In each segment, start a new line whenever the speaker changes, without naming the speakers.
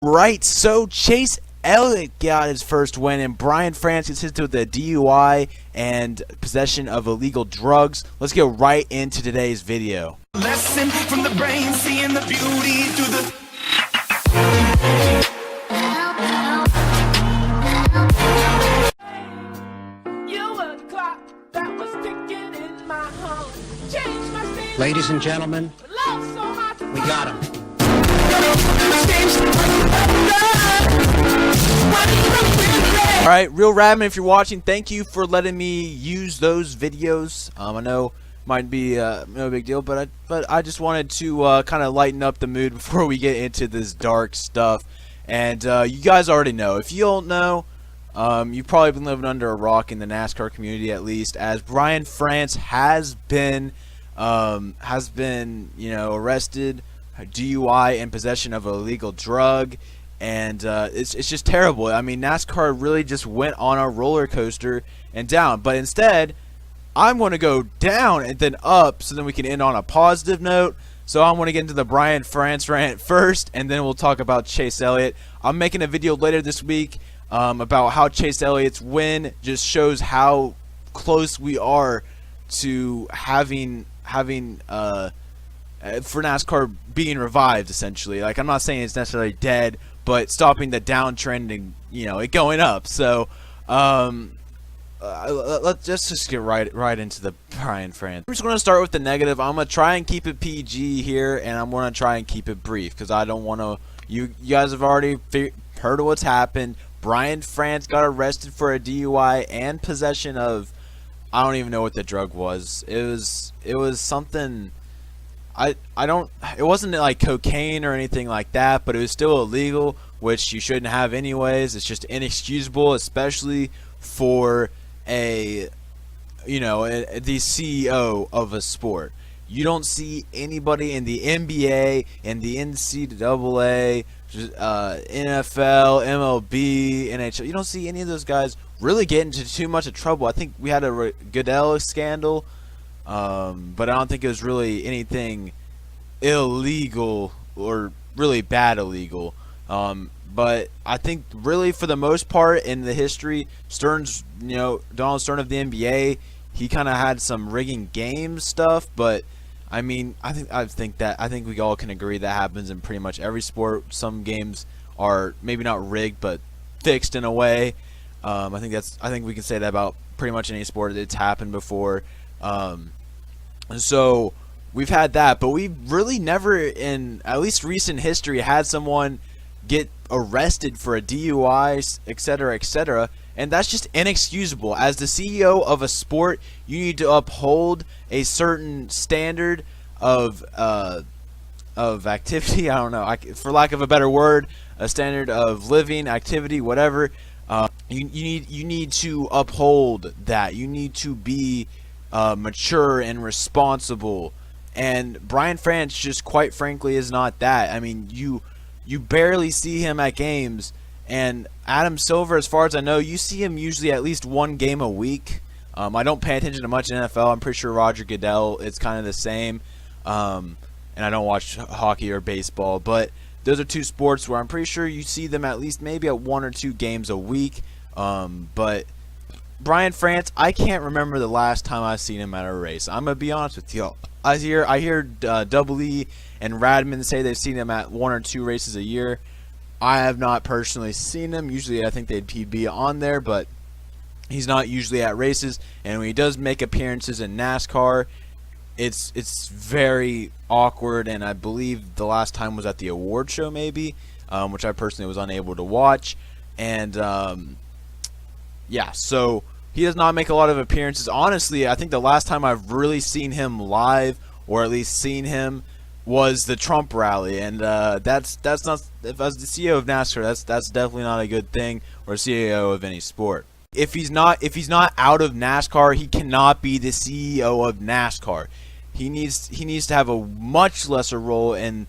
Right, so Chase Elliott got his first win, and Brian France gets hit with a DUI and possession of illegal drugs. Let's get right into today's video.
Lesson from the brain, seeing the beauty through the...
Ladies and gentlemen, we got him.
Alright, Real Radman, if you're watching, thank you for letting me use those videos. I know it might be no big deal, but I just wanted to kind of lighten up the mood before we get into this dark stuff. And you guys already know. If you don't know, you've probably been living under a rock in the NASCAR community, at least, as Brian France has been arrested, DUI, and possession of an illegal drug. And it's just terrible. I mean, NASCAR really just went on a roller coaster and down. But instead, I'm going to go down and then up so then we can end on a positive note. So I'm going to get into the Brian France rant first, and then we'll talk about Chase Elliott. I'm making a video later this week about how Chase Elliott's win just shows how close we are to having for NASCAR being revived, essentially. Like, I'm not saying it's necessarily dead, but stopping the downtrend and, it going up. So let's just get right into the Brian France. I'm just going to start with the negative. I'm going to try and keep it PG here, and I'm going to try and keep it brief because I don't want to. You guys have already heard of what's happened. Brian France got arrested for a DUI and possession of, I don't even know what the drug was. It was something. It wasn't like cocaine or anything like that, but it was still illegal, which you shouldn't have anyways. It's just inexcusable, especially for the CEO of a sport. You don't see anybody in the NBA and the NCAA, NFL, MLB, NHL. You don't see any of those guys really get into too much of trouble. I think we had a Goodell scandal. But I don't think it was really anything illegal or really bad illegal. But I think really for the most part in the history, Donald Stern of the NBA, he kind of had some rigging game stuff. But I mean, I think we all can agree that happens in pretty much every sport. Some games are maybe not rigged, but fixed in a way. I think we can say that about pretty much any sport. It's happened before. So we've had that, but we've really never, in at least recent history, had someone get arrested for a DUI, etc., etc., and that's just inexcusable. As the CEO of a sport, you need to uphold a certain standard of activity. I don't know, for lack of a better word, a standard of living, activity, whatever. You need to uphold that. You need to be mature and responsible, and Brian France just quite frankly is not that. I mean, you barely see him at games, and Adam Silver, as far as I know, you see him usually at least one game a week. I don't pay attention to much in NFL. I'm pretty sure Roger Goodell, it's kind of the same, and I don't watch hockey or baseball, but those are two sports where I'm pretty sure you see them at least maybe at 1 or 2 games a week. But Brian France, I can't remember the last time I've seen him at a race. I'm gonna be honest with you. I hear Double E and Radman say they've seen him at 1 or 2 races a year. I have not personally seen him. Usually, I think he'd be on there, but he's not usually at races. And when he does make appearances in NASCAR, it's very awkward. And I believe the last time was at the award show, maybe, which I personally was unable to watch. And yeah, so he does not make a lot of appearances. Honestly, I think the last time I've really seen him live, or at least seen him, was the Trump rally, and that's not. If as the CEO of NASCAR, that's definitely not a good thing, or CEO of any sport. If he's not out of NASCAR, he cannot be the CEO of NASCAR. He needs to have a much lesser role in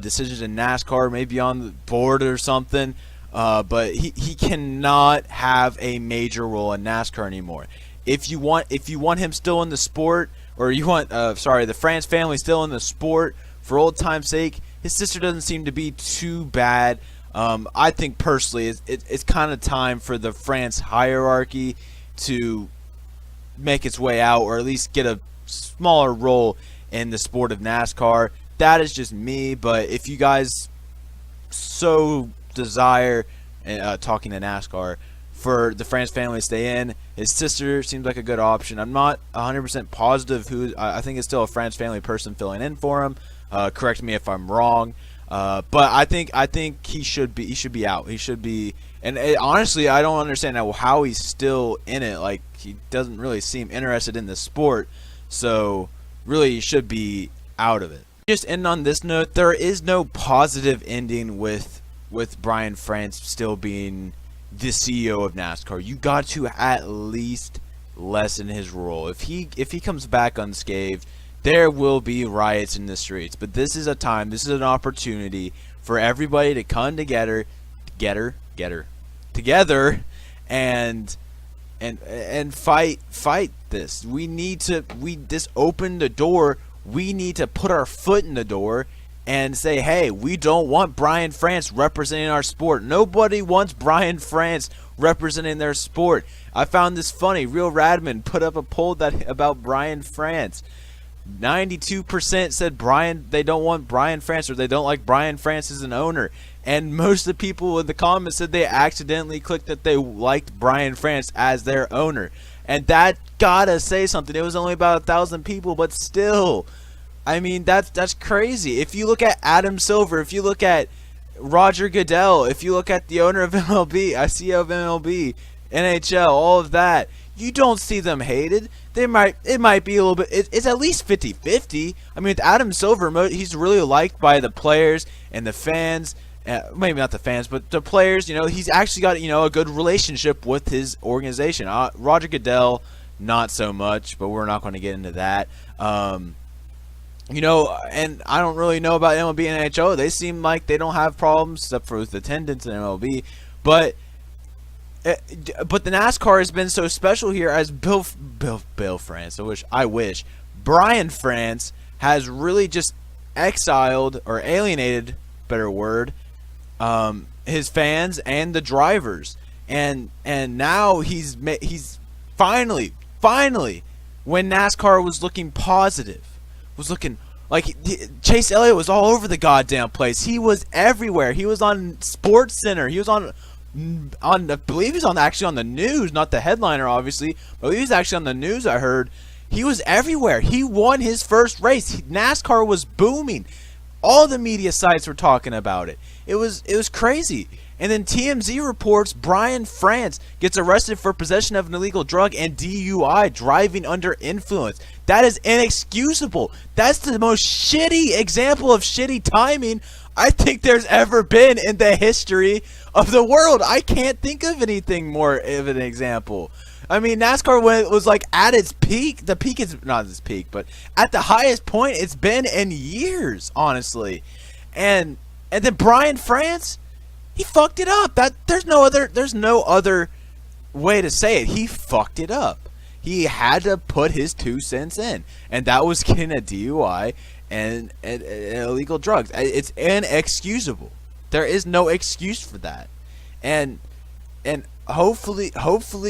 decisions in NASCAR, maybe on the board or something. But he cannot have a major role in NASCAR anymore. If you want him still in the sport, or you want the France family still in the sport for old time's sake, his sister doesn't seem to be too bad. I think personally it's kind of time for the France hierarchy to make its way out, or at least get a smaller role in the sport of NASCAR. That is just me, but if you guys so desire, talking to NASCAR, for the France family to stay in, his sister seems like a good option. I'm not 100% positive who. I think it's still a France family person filling in for him. Correct me if I'm wrong, but I think he should be out. He should be. And honestly, I don't understand how he's still in it. Like, he doesn't really seem interested in the sport, so really he should be out of it. Just end on this note: there is no positive ending with Brian France still being the CEO of NASCAR. You got to at least lessen his role. If he comes back unscathed, there will be riots in the streets. But this is a time, this is an opportunity for everybody to come together, and fight this. This opened the door. We need to put our foot in the door and say, hey, we don't want Brian France representing our sport. Nobody wants Brian France representing their sport. I found this funny. Real Radman put up a poll about Brian France. 92% said they don't want Brian France, or they don't like Brian France as an owner. And most of the people in the comments said they accidentally clicked that they liked Brian France as their owner. And that gotta say something. It was only about 1,000 people, but still, I mean, that's crazy. If you look at Adam Silver, if you look at Roger Goodell, if you look at the owner of MLB, CEO of MLB, NHL, all of that, you don't see them hated. It might be a little bit. It's at least 50-50. I mean, with Adam Silver, he's really liked by the players and the fans. Maybe not the fans, but the players. You know, he's actually got a good relationship with his organization. Roger Goodell, not so much, but we're not going to get into that. And I don't really know about MLB and NHL. They seem like they don't have problems, except for with attendance in MLB. But the NASCAR has been so special here as Bill France. I wish Brian France has really just exiled or alienated, better word, his fans and the drivers. And now he's finally, when NASCAR was looking positive, was looking like Chase Elliott was all over the goddamn place. He was everywhere. He was on Sports Center. He was on I believe he's actually on the news, not the headliner obviously, but he was actually on the news. I heard he was everywhere. He won his first race. NASCAR was booming. All the media sites were talking about it. It was crazy. And then TMZ reports Brian France gets arrested for possession of an illegal drug and DUI, driving under influence. That is inexcusable. That's the most shitty example of shitty timing I think there's ever been in the history of the world. I can't think of anything more of an example. I mean, NASCAR was like at its peak. The peak is not its peak, but at the highest point it's been in years, honestly. And then Brian France, he fucked it up. There's no other way to say it. He fucked it up. He had to put his 2 cents in, and that was getting a DUI and illegal drugs. It's inexcusable. There is no excuse for that. And hopefully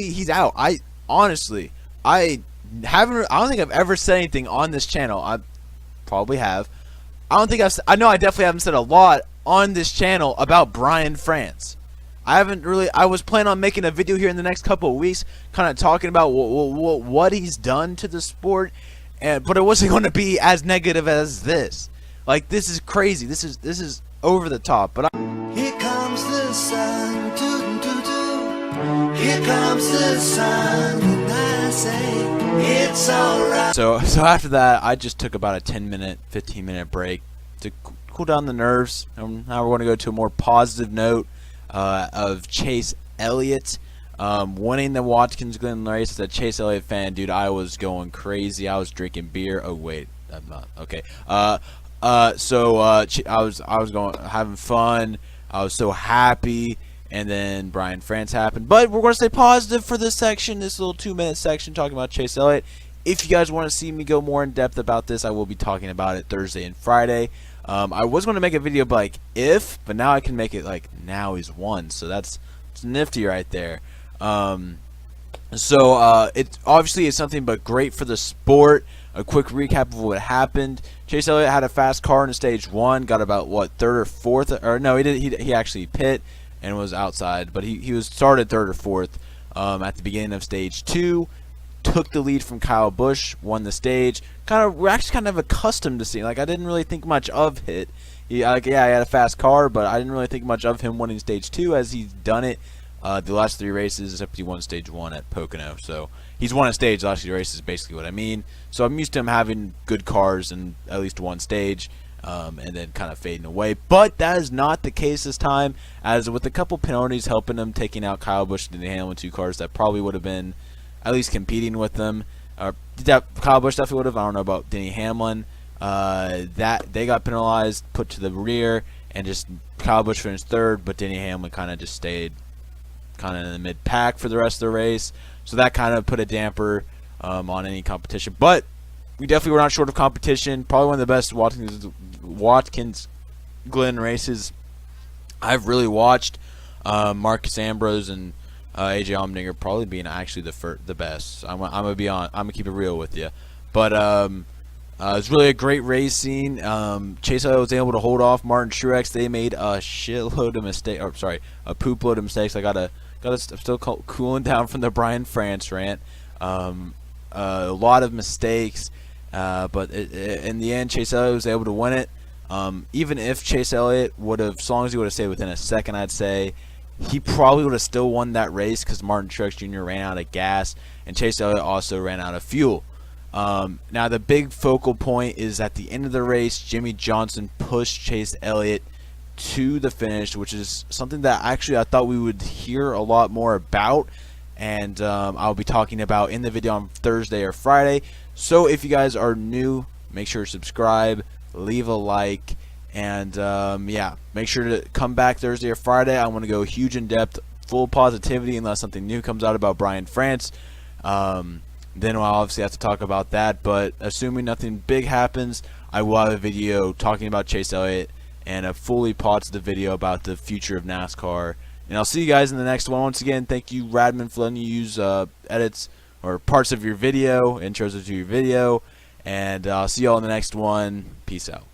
he's out. I don't think I've ever said anything on this channel. I probably have. I definitely haven't said a lot on this channel about Brian France. I was planning on making a video here in the next couple of weeks, kind of talking about what he's done to the sport, but it wasn't going to be as negative as this. Like, this is crazy. This is over the top. But
Here comes the sun, toot toot toot. Here comes the sun, and I say it's alright.
So after that, I just took about a 10-minute, 15-minute break to cool down the nerves. Now we're going to go to a more positive note of Chase Elliott winning the Watkins Glen race. As a Chase Elliott fan, dude, I was going crazy. I was drinking beer. Oh wait, I'm not. Okay. I was going having fun. I was so happy, and then Brian France happened. But we're going to stay positive for this section, this little 2-minute section talking about Chase Elliott. If you guys want to see me go more in depth about this, I will be talking about it Thursday and Friday. I was going to make a video like if, but now I can make it like now he's won. So it's nifty right there. It obviously is something but great for the sport. A quick recap of what happened. Chase Elliott had a fast car in stage 1, got about what, third or fourth, or no, he actually pit and was outside, but he was started third or fourth at the beginning of stage 2. Took the lead from Kyle Busch, won the stage. We're actually kind of accustomed to seeing. Like, I didn't really think much of it. He had a fast car, but I didn't really think much of him winning stage 2 as he's done it the last 3 races, except he won stage 1 at Pocono. So he's won a stage the last 3 races, basically what I mean. So I'm used to him having good cars in at least one stage, and then kind of fading away. But that is not the case this time, as with a couple penalties helping him, taking out Kyle Busch and Denny Hamlin, 2 cars that probably would have been at least competing with them. Kyle Busch definitely would have. I don't know about Denny Hamlin. That they got penalized, put to the rear, and just Kyle Busch finished third, but Denny Hamlin kind of just stayed kind of in the mid-pack for the rest of the race. So that kind of put a damper on any competition. But we definitely were not short of competition. Probably one of the best Watkins Glen races I've really watched. Marcus Ambrose and AJ Allmendinger probably being actually the best. I'm gonna keep it real with you. But it was really a great racing. Chase Elliott was able to hold off Martin Truex. They made a shitload of mistakes. Or sorry, a poop load of mistakes. I'm still cooling down from the Brian France rant. A lot of mistakes, but in the end, Chase Elliott was able to win it. Even if Chase Elliott would have, as long as he would have stayed within a second, I'd say he probably would have still won that race because Martin Truex Jr. ran out of gas and Chase Elliott also ran out of fuel. Now the big focal point is at the end of the race, Jimmy Johnson pushed Chase Elliott to the finish, which is something that actually I thought we would hear a lot more about, and I'll be talking about in the video on Thursday or Friday. So if you guys are new, make sure to subscribe, leave a like, and yeah, make sure to come back Thursday or Friday. I want to go huge in depth, full positivity, unless something new comes out about Brian France. Then I'll obviously have to talk about that, but assuming nothing big happens, I will have a video talking about Chase Elliott and a fully positive video about the future of NASCAR. And I'll see you guys in the next one. Once again, thank you, Radman, for letting you use edits or parts of your video, intros to your video. And I'll see you all in the next one. Peace out.